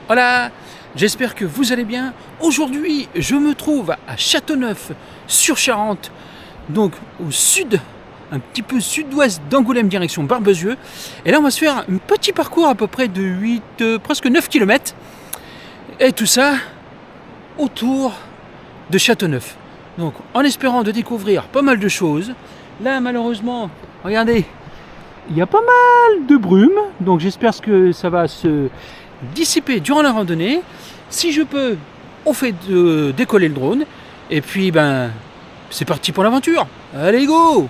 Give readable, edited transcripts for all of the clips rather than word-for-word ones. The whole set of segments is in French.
Hola, j'espère que vous allez bien. Aujourd'hui, je me trouve à Châteauneuf-sur-Charente, donc au sud, un petit peu sud-ouest d'Angoulême, direction Barbezieux. Et là, on va se faire un petit parcours à peu près de 8, presque 9 km. Et tout ça autour de Châteauneuf. Donc, en espérant de découvrir pas mal de choses. Là, malheureusement, regardez, il y a pas mal de brume. Donc, j'espère que ça va se dissiper durant la randonnée. Si je peux, on fait décoller le drone. Et puis, c'est parti pour l'aventure. Allez, go!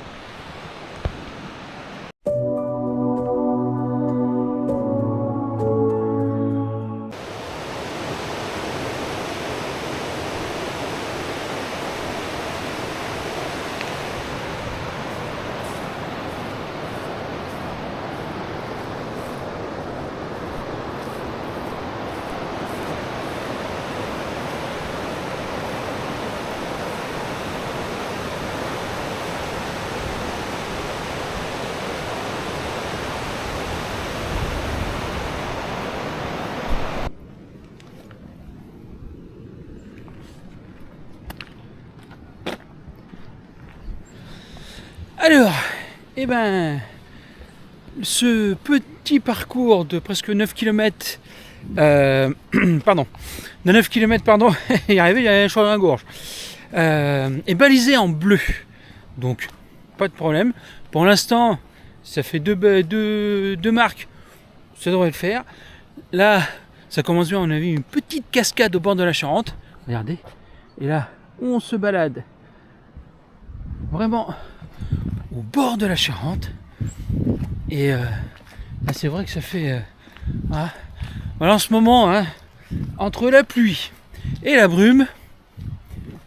Alors, ce petit parcours de presque 9 km, de 9 km, y arriver, il y a un choix dans la gorge, est balisé en bleu, donc pas de problème. Pour l'instant, ça fait deux marques, ça devrait le faire. Là, ça commence bien, on a vu une petite cascade au bord de la Charente, regardez, et là, on se balade vraiment au bord de la Charente. Et c'est vrai que ça fait voilà, en ce moment, entre la pluie et la brume,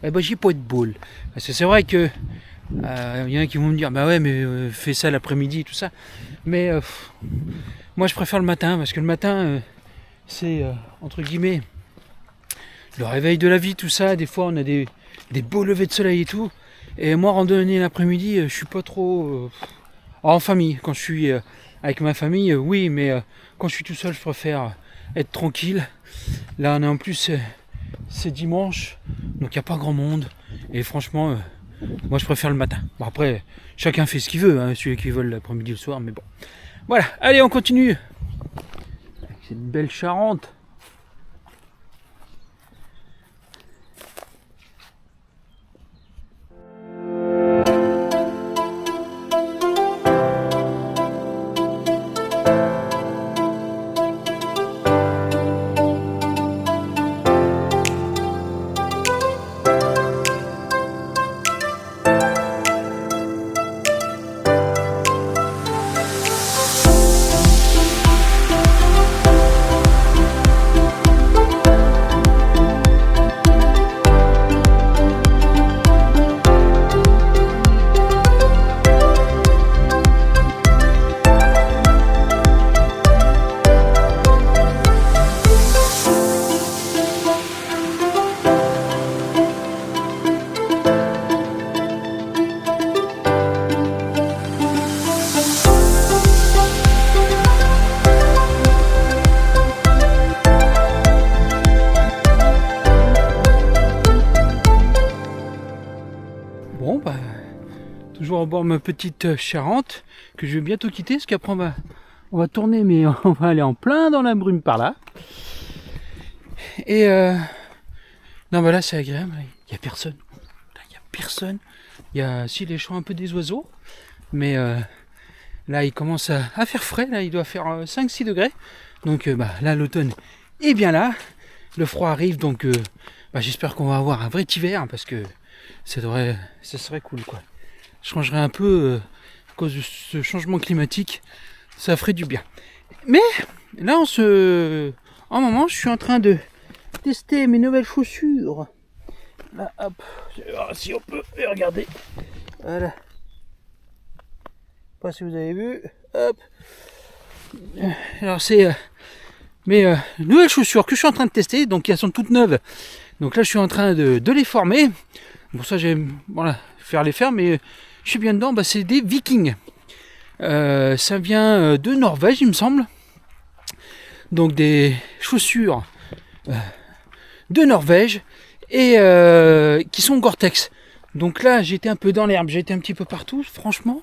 j'ai pas de bol. Parce que c'est vrai que il y en a qui vont me dire bah ouais, mais fais ça l'après-midi, tout ça. Mais moi je préfère le matin, parce que le matin c'est entre guillemets le réveil de la vie, tout ça. Des fois on a des beaux levers de soleil et tout. Et moi, randonner l'après-midi, je suis pas trop en famille. Quand je suis avec ma famille, oui, mais quand je suis tout seul, je préfère être tranquille. Là, on est en plus, c'est dimanche, donc il n'y a pas grand monde. Et franchement, moi, je préfère le matin. Bon, après, chacun fait ce qu'il veut, celui qui veut l'après-midi, le soir, mais bon. Voilà, allez, on continue. Avec cette belle Charente. Bon, toujours au bord de ma petite Charente, que je vais bientôt quitter, parce qu'après on va tourner, mais on va aller en plein dans la brume par là. Et non, là c'est agréable, il n'y a personne. Il n'y a personne. Il y a si les chants un peu des oiseaux, mais là il commence à faire frais, là il doit faire 5-6 degrés. Donc là l'automne est bien là, le froid arrive, donc j'espère qu'on va avoir un vrai hiver, parce que ça serait cool, quoi. Je changerais un peu à cause de ce changement climatique, ça ferait du bien. Mais là en moment, je suis en train de tester mes nouvelles chaussures. Là, hop, je vais voir si on peut regarder. Voilà. Pas si vous avez vu. Hop. Alors c'est mes nouvelles chaussures que je suis en train de tester, donc elles sont toutes neuves. Donc là je suis en train de les former. Pour ça j'aime faire les faire, mais je suis bien dedans. C'est des Vikings. Ça vient de Norvège, il me semble. Donc des chaussures de Norvège et qui sont Gore-Tex. Donc là, j'étais un peu dans l'herbe, j'ai été un petit peu partout. Franchement,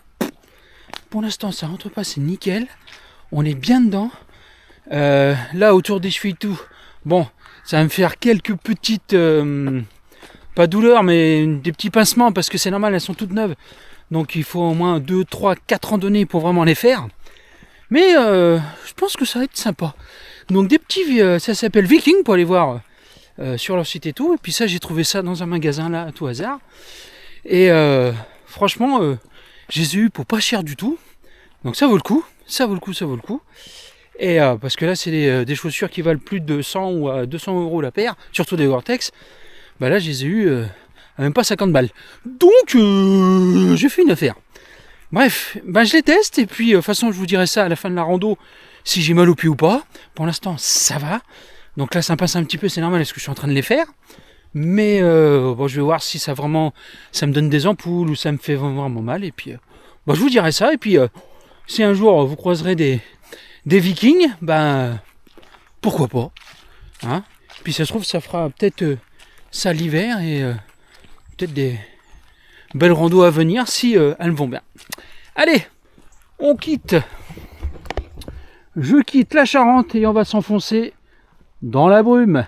pour l'instant, ça rentre pas, c'est nickel. On est bien dedans. Là, autour des chevilles, tout. Bon, ça va me faire quelques petites, pas douleurs, mais des petits pincements parce que c'est normal, elles sont toutes neuves. Donc il faut au moins 2, 3, 4 randonnées pour vraiment les faire. Mais je pense que ça va être sympa. Donc des petits, ça s'appelle Viking pour aller voir sur leur site et tout. Et puis ça, j'ai trouvé ça dans un magasin là, à tout hasard. Et franchement, je les ai eu pour pas cher du tout. Donc ça vaut le coup, ça vaut le coup, ça vaut le coup. Et parce que là, c'est des chaussures qui valent plus de 100 ou 200 euros la paire, surtout des Gore-Tex. Bah là, je les ai eu à même pas 50 balles. Donc, j'ai fait une affaire. Bref, bah je les teste et puis de toute façon, je vous dirai ça à la fin de la rando, si j'ai mal au pied ou pas. Pour l'instant, ça va. Donc là, ça me passe un petit peu, c'est normal, parce que je suis en train de les faire. Mais bon, je vais voir si ça vraiment, ça me donne des ampoules ou ça me fait vraiment mal. Et puis, bah, je vous dirai ça. Et puis, si un jour vous croiserez des Vikings, ben pourquoi pas. Hein, puis ça se trouve, ça fera peut-être ça l'hiver et peut-être des belles randos à venir si elles vont bien. Allez, on quitte. Je quitte la Charente et on va s'enfoncer dans la brume.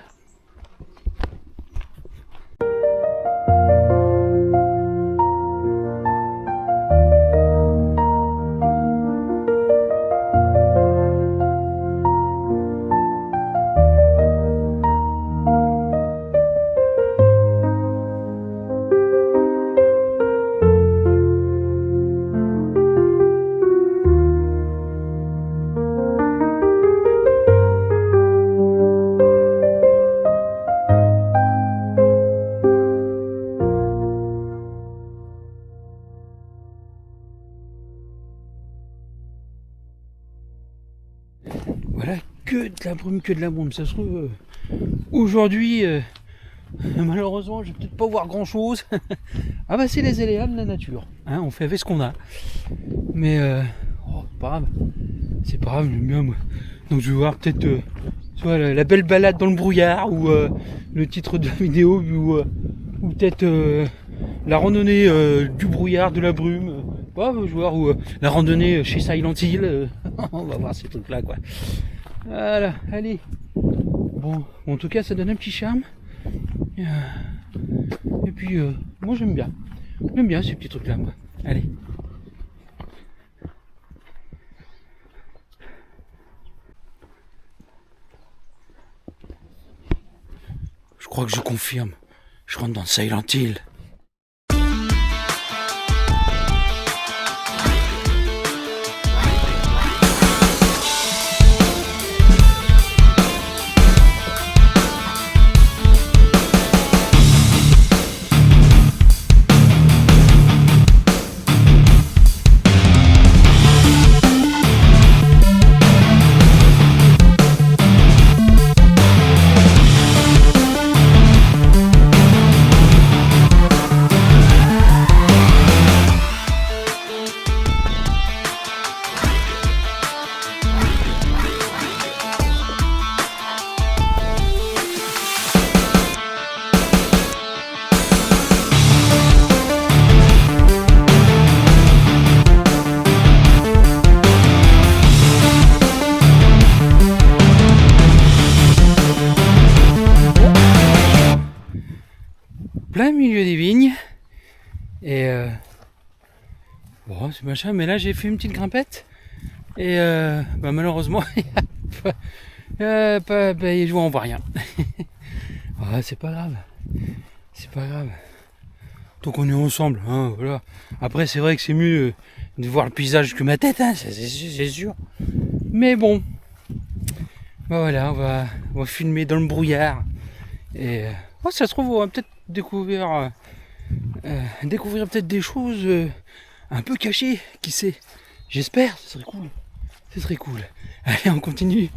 Voilà, que de la brume. Ça se trouve, aujourd'hui, malheureusement, je vais peut-être pas voir grand-chose. Ah bah c'est les aléas de la nature. Hein, on fait avec ce qu'on a. Mais, pas grave. C'est pas grave, j'aime bien moi. Donc je vais voir peut-être soit la belle balade dans le brouillard, ou le titre de la vidéo, ou peut-être la randonnée du brouillard, de la brume. Je vais voir, ou la randonnée chez Silent Hill. On va voir ces trucs là quoi. Voilà, allez. Bon, en tout cas ça donne un petit charme. Et puis moi j'aime bien. J'aime bien ces petits trucs là moi. Allez. Je crois que je confirme. Je rentre dans Silent Hill. Plein milieu des vignes et bon c'est machin, mais là j'ai fait une petite grimpette et malheureusement je vois on voit rien. C'est pas grave, c'est pas grave, donc on est ensemble hein, voilà. Après c'est vrai que c'est mieux de voir le paysage que ma tête hein, c'est sûr, mais bon voilà, on va filmer dans le brouillard et ça se trouve on va peut-être découvrir peut-être des choses un peu cachées, qui sait, j'espère, ce serait cool. Allez, on continue.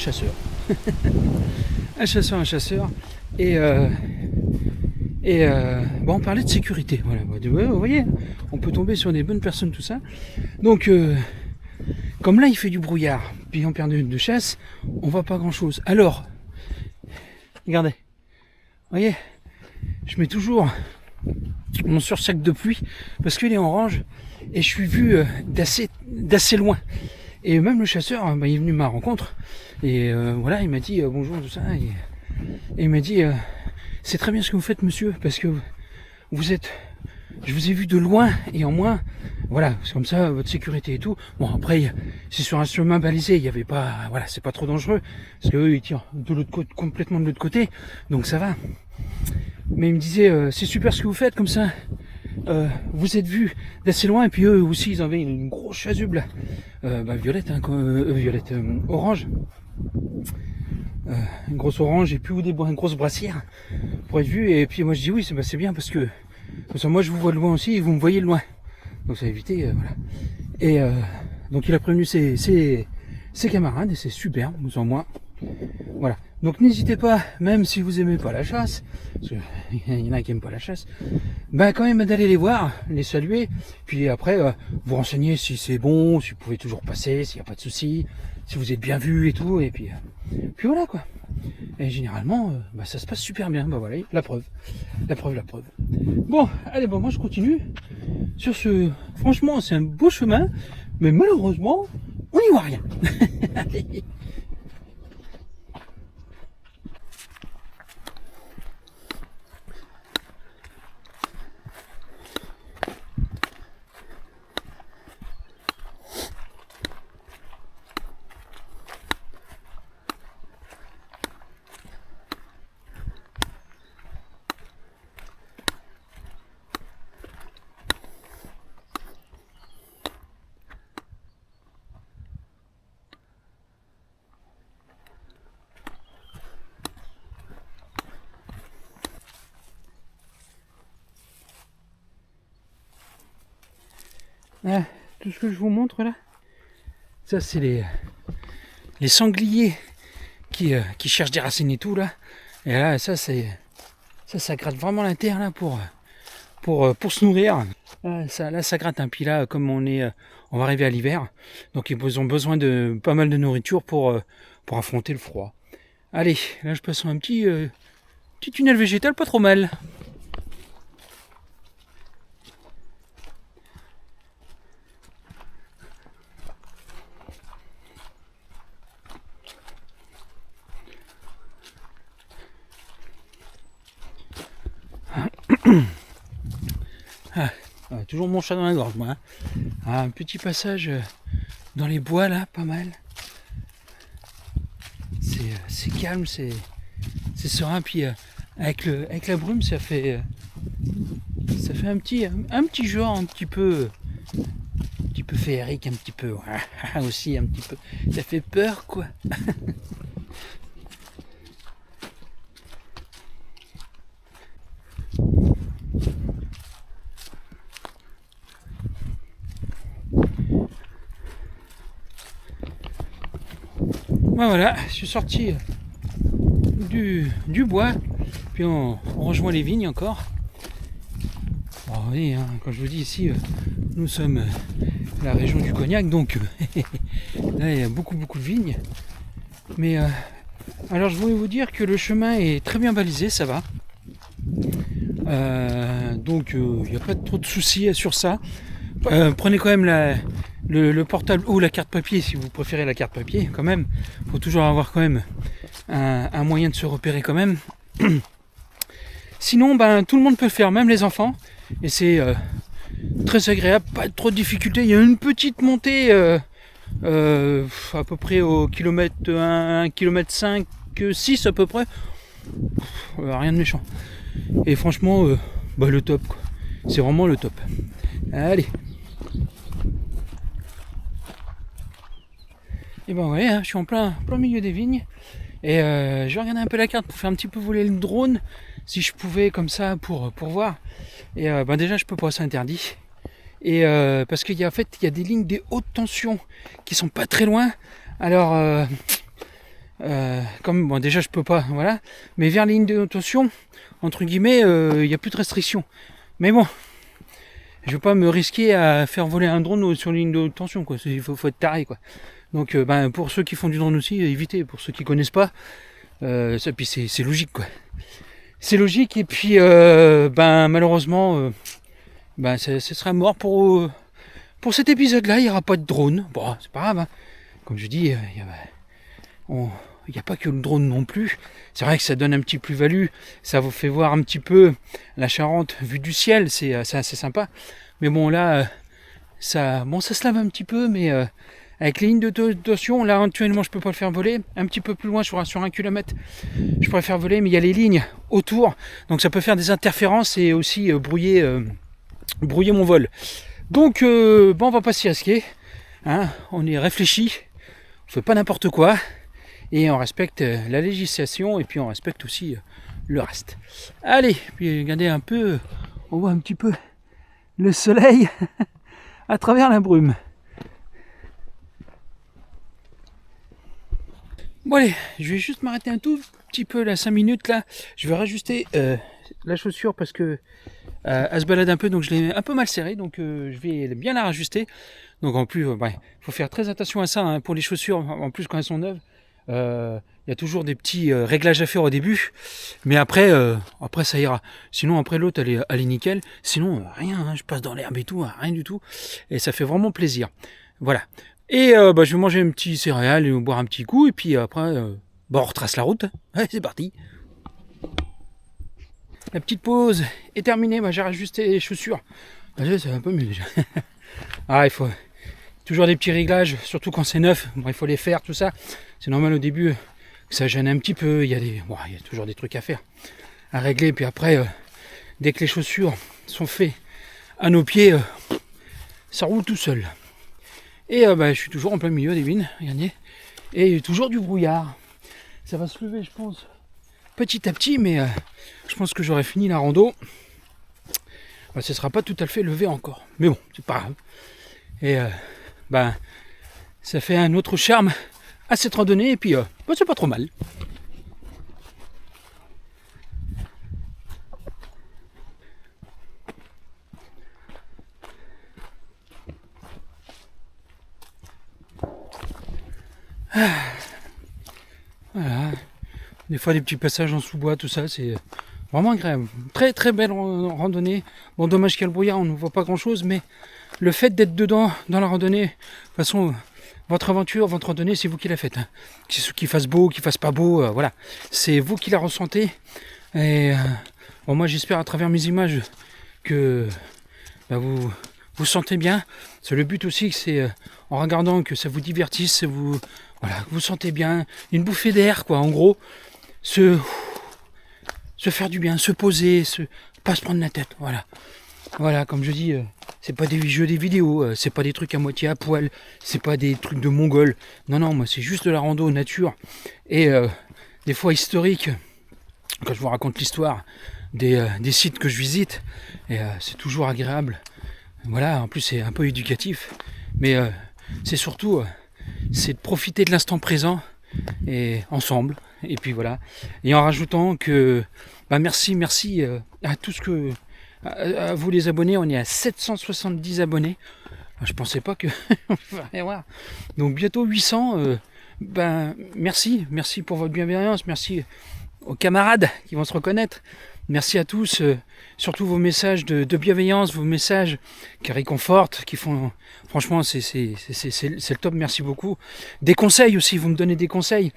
chasseur. Un chasseur. Et bon, on parlait de sécurité. Voilà. Vous voyez, on peut tomber sur des bonnes personnes, tout ça. Donc, comme là, il fait du brouillard, puis en période de chasse, on voit pas grand-chose. Alors, regardez. Vous voyez, je mets toujours mon sursac de pluie parce qu'il est orange et je suis vu d'assez loin. Et même le chasseur, il est venu à ma rencontre et voilà, il m'a dit bonjour, tout ça. Et il m'a dit c'est très bien ce que vous faites, monsieur, parce que je vous ai vu de loin et en moins. Voilà, c'est comme ça, votre sécurité et tout. Bon, après, c'est sur un chemin balisé, il n'y avait pas, voilà, c'est pas trop dangereux, parce qu'eux, ils tirent de l'autre côté, complètement de l'autre côté, donc ça va. Mais il me disait, c'est super ce que vous faites, comme ça, vous êtes vus d'assez loin, et puis eux aussi, ils avaient une grosse chasuble, violette, orange. Une grosse orange, et puis une grosse brassière, pour être vu, et puis moi je dis oui, c'est bien, parce que moi je vous vois de loin aussi, et vous me voyez de loin. Donc ça a évité, voilà. Et donc il a prévenu ses camarades et c'est super, nous en moins. Voilà. Donc n'hésitez pas, même si vous aimez pas la chasse, parce qu'il y en a qui aiment pas la chasse, quand même d'aller les voir, les saluer, puis après vous renseigner si c'est bon, si vous pouvez toujours passer, s'il n'y a pas de souci, si vous êtes bien vu et tout, et puis voilà quoi. Et généralement, ça se passe super bien. Voilà, la preuve. Bon, allez, moi je continue. Sur ce, franchement, c'est un beau chemin, mais malheureusement, on n'y voit rien. Allez. Ah, tout ce que je vous montre là, ça c'est les sangliers qui cherchent des racines et tout là. Et là, ça gratte vraiment la terre là pour se nourrir. Ça gratte un. Puis là, comme on va arriver à l'hiver, donc ils ont besoin de pas mal de nourriture pour affronter le froid. Allez, là je passe un petit tunnel végétal, pas trop mal. Toujours mon chat dans la gorge, moi. Hein. Un petit passage dans les bois là, pas mal. C'est calme, c'est serein. Puis avec la brume, ça fait un petit genre un petit peu féerique, un petit peu aussi un petit peu. Ça fait peur quoi. Voilà, je suis sorti du bois, puis on rejoint les vignes encore. Alors, vous voyez, quand je vous dis ici, nous sommes la région du Cognac, donc là il y a beaucoup de vignes. Mais alors je voulais vous dire que le chemin est très bien balisé, ça va. Donc il n'y a pas trop de soucis sur ça. Prenez quand même le portable ou la carte papier si vous préférez la carte papier quand même. Il faut toujours avoir quand même un moyen de se repérer quand même. Sinon tout le monde peut le faire, même les enfants. Et c'est très agréable, pas trop de difficultés. Il y a une petite montée à peu près au kilomètre 1 km 5, 6 à peu près. Rien de méchant. Et franchement, le top quoi. C'est vraiment le top. Allez. Et je suis en plein milieu des vignes. Et je vais regarder un peu la carte pour faire un petit peu voler le drone. Si je pouvais comme ça pour voir. Et déjà je peux pas, c'est interdit. Et parce qu'il y a des lignes des hautes tensions qui sont pas très loin. Alors Comme bon, déjà je peux pas, voilà, mais vers les lignes de tension, entre guillemets, il n'y a plus de restrictions. Mais bon, je veux pas me risquer à faire voler un drone sur les lignes de tension, quoi. Il faut être taré, quoi. Donc, pour ceux qui font du drone aussi, évitez. Pour ceux qui connaissent pas, ça, puis c'est logique, quoi. C'est logique, et puis, malheureusement, ce sera mort pour cet épisode-là. Il n'y aura pas de drone. Bon, c'est pas grave, hein. Comme je dis, il n'y a pas que le drone non plus. C'est vrai que ça donne un petit plus-value. Ça vous fait voir un petit peu la Charente vue du ciel. C'est assez sympa. Mais bon, là, ça se lave un petit peu. Mais avec les lignes de tension, là, actuellement, je ne peux pas le faire voler. Un petit peu plus loin, sur 1 km, je pourrais faire voler. Mais il y a les lignes autour. Donc ça peut faire des interférences et aussi brouiller mon vol. Donc, on va pas s'y risquer. Hein, on est réfléchi. On fait pas n'importe quoi. Et on respecte la législation et puis on respecte aussi le reste. Allez, puis regardez un peu, on voit un petit peu le soleil à travers la brume. Bon allez, je vais juste m'arrêter un tout petit peu là, 5 minutes là. Je vais rajuster la chaussure parce que elle se balade un peu, donc je l'ai un peu mal serrée, donc je vais bien la rajuster. Donc en plus, faut faire très attention à ça, hein, pour les chaussures, en plus quand elles sont neuves. Il y a toujours des petits réglages à faire au début, mais après ça ira. Sinon après l'autre elle est nickel. Sinon rien, hein, je passe dans l'herbe et tout, rien du tout, et ça fait vraiment plaisir. Voilà. Et je vais manger un petit céréal et boire un petit coup, et puis après on retrace la route. Allez, c'est parti. La petite pause est terminée. J'ai rajusté les chaussures. C'est un peu mieux déjà. Il faut toujours des petits réglages, surtout quand c'est neuf. Il faut les faire, tout ça. C'est normal au début que ça gêne un petit peu. Il y a toujours des trucs à faire, à régler. Puis après, dès que les chaussures sont faites à nos pieds, ça roule tout seul. Et je suis toujours en plein milieu des vignes, regardez. Et il y a toujours du brouillard. Ça va se lever, je pense, petit à petit, mais je pense que j'aurai fini la rando. Ce ne sera pas tout à fait levé encore. Mais bon, c'est pas grave. Et ça fait un autre charme à cette randonnée, et puis c'est pas trop mal. Voilà. Des fois des petits passages en sous-bois, tout ça, c'est vraiment agréable. Très très belle randonnée. Bon, dommage qu'il y a le brouillard, on ne voit pas grand chose, mais le fait d'être dedans dans la randonnée, de toute façon, votre aventure, votre randonnée, c'est vous qui la faites, hein. Qu'il fasse beau, qu'il fasse pas beau, voilà. C'est vous qui la ressentez. Et moi j'espère à travers mes images que vous sentez bien. C'est le but aussi, que c'est en regardant que ça vous divertisse, que vous sentez bien, une bouffée d'air, quoi, en gros. Se faire du bien, se poser, pas se prendre la tête, voilà, comme je dis, c'est pas des jeux, des vidéos, c'est pas des trucs à moitié à poil, c'est pas des trucs de mongol, non, moi c'est juste de la rando nature, et des fois historique, quand je vous raconte l'histoire des sites que je visite, et c'est toujours agréable, voilà, en plus c'est un peu éducatif, mais c'est surtout, c'est de profiter de l'instant présent, et ensemble, et puis voilà, et en rajoutant que merci à tous à vous les abonnés. On est à 770 abonnés, je pensais pas que donc bientôt 800. Merci pour votre bienveillance, merci aux camarades qui vont se reconnaître, merci à tous, surtout vos messages de bienveillance, vos messages qui réconfortent, qui font, franchement c'est le top, merci beaucoup. Des conseils aussi, vous me donnez des conseils,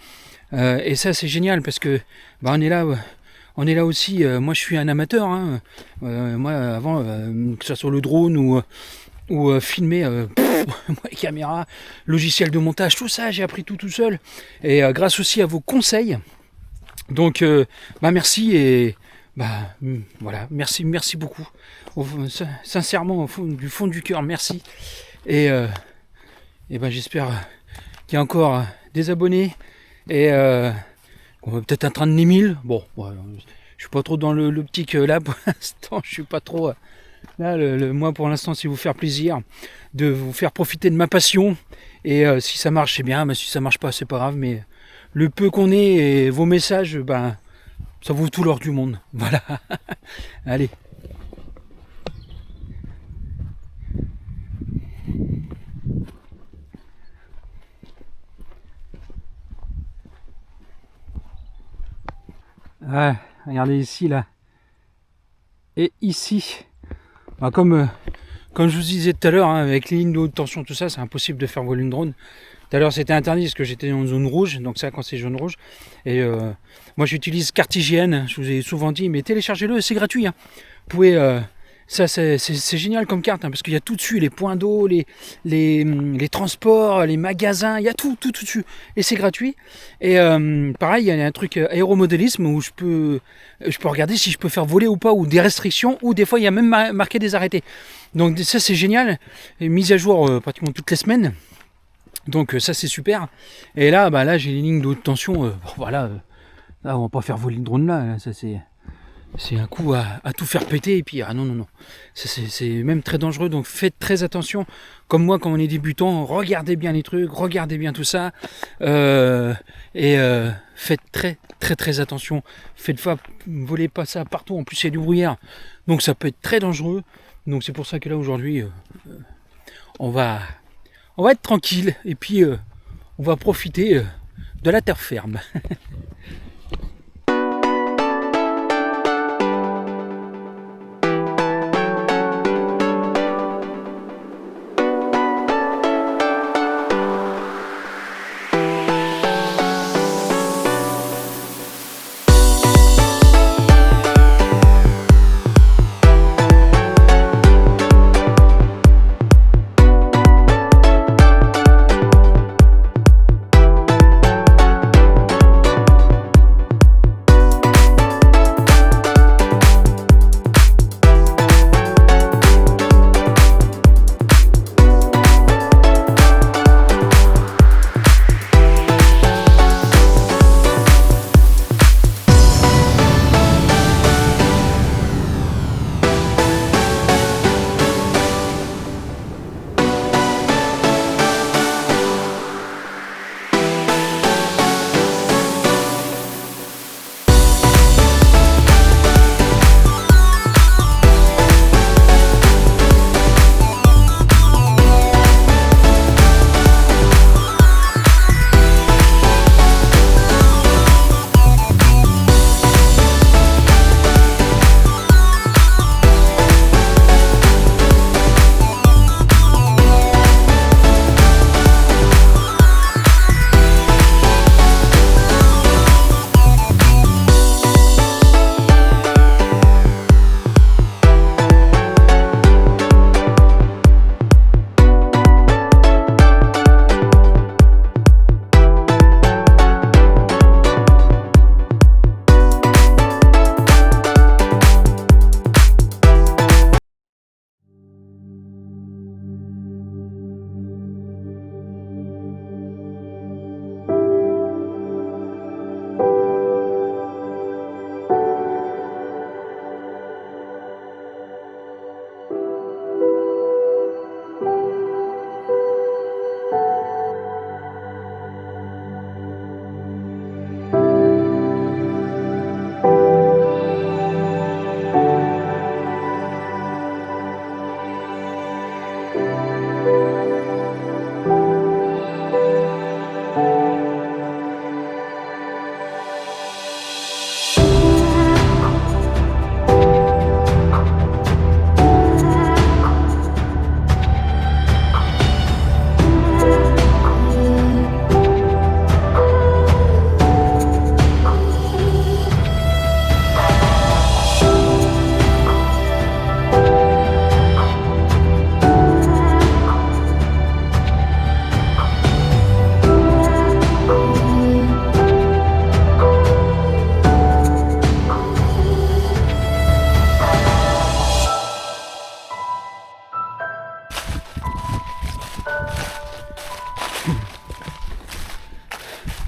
et ça c'est génial parce que on est là aussi, moi je suis un amateur, hein. Moi avant, que ce soit le drone ou filmer, caméra, logiciel de montage, tout ça, j'ai appris tout seul, et grâce aussi à vos conseils, donc merci, et voilà, merci beaucoup, sincèrement, du fond du cœur, merci, et j'espère qu'il y a encore des abonnés, et on va peut-être atteindre les 1000. Bon, je suis pas trop dans l'optique là pour l'instant, je suis pas trop là, moi pour l'instant c'est vous faire plaisir, de vous faire profiter de ma passion, et si ça marche c'est bien, mais si ça marche pas c'est pas grave, mais le peu qu'on est et vos messages, ben, ça vaut tout l'or du monde. Voilà. Allez. Ouais, regardez ici là. Et ici. Ben, comme je vous disais tout à l'heure, hein, avec les lignes de haute tension, tout ça, c'est impossible de faire voler une drone. Tout à l'heure c'était interdit parce que j'étais dans une zone rouge, donc ça quand c'est jaune rouge. Et moi j'utilise Cartigienne, je vous ai souvent dit, mais téléchargez-le, c'est gratuit. Hein. Vous pouvez, ça c'est génial comme carte, hein, parce qu'il y a tout dessus, les points d'eau, les transports, les magasins, il y a tout dessus. Et c'est gratuit. Et pareil, il y a un truc aéromodélisme où je peux regarder si je peux faire voler ou pas, ou des restrictions, ou des fois il y a même marqué des arrêtés. Donc ça c'est génial, et mise à jour pratiquement toutes les semaines. Donc ça c'est super. Et là, bah, là j'ai les lignes de haute tension. Bon, voilà, là on va pas faire voler le drone là. Ça c'est un coup à tout faire péter. Et puis non. C'est même très dangereux. Donc faites très attention. Comme moi quand on est débutant, regardez bien les trucs, regardez bien tout ça. Faites très attention. Faites pas, volez pas ça partout. En plus il y a du brouillard. Donc ça peut être très dangereux. Donc c'est pour ça que là aujourd'hui on va être tranquille et puis on va profiter de la terre ferme.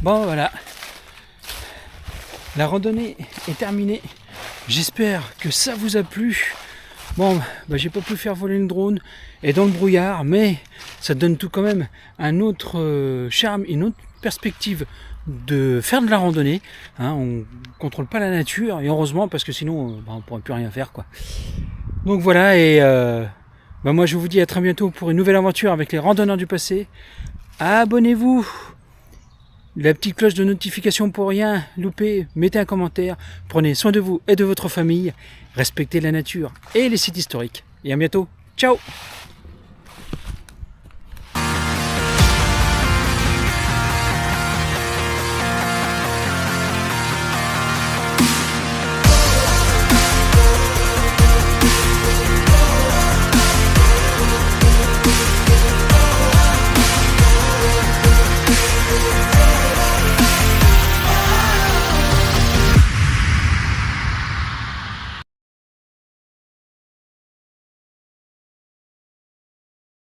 Bon voilà, la randonnée est terminée. J'espère que ça vous a plu. Bon, bah, j'ai pas pu faire voler le drone et dans le brouillard, mais ça donne tout quand même un autre charme, une autre perspective de faire de la randonnée. Hein, on contrôle pas la nature, et heureusement, parce que sinon on pourrait plus rien faire, quoi. Donc voilà, et moi je vous dis à très bientôt pour une nouvelle aventure avec les randonneurs du passé. Abonnez-vous, la petite cloche de notification pour rien louper, mettez un commentaire, prenez soin de vous et de votre famille, respectez la nature et les sites historiques. Et à bientôt, ciao!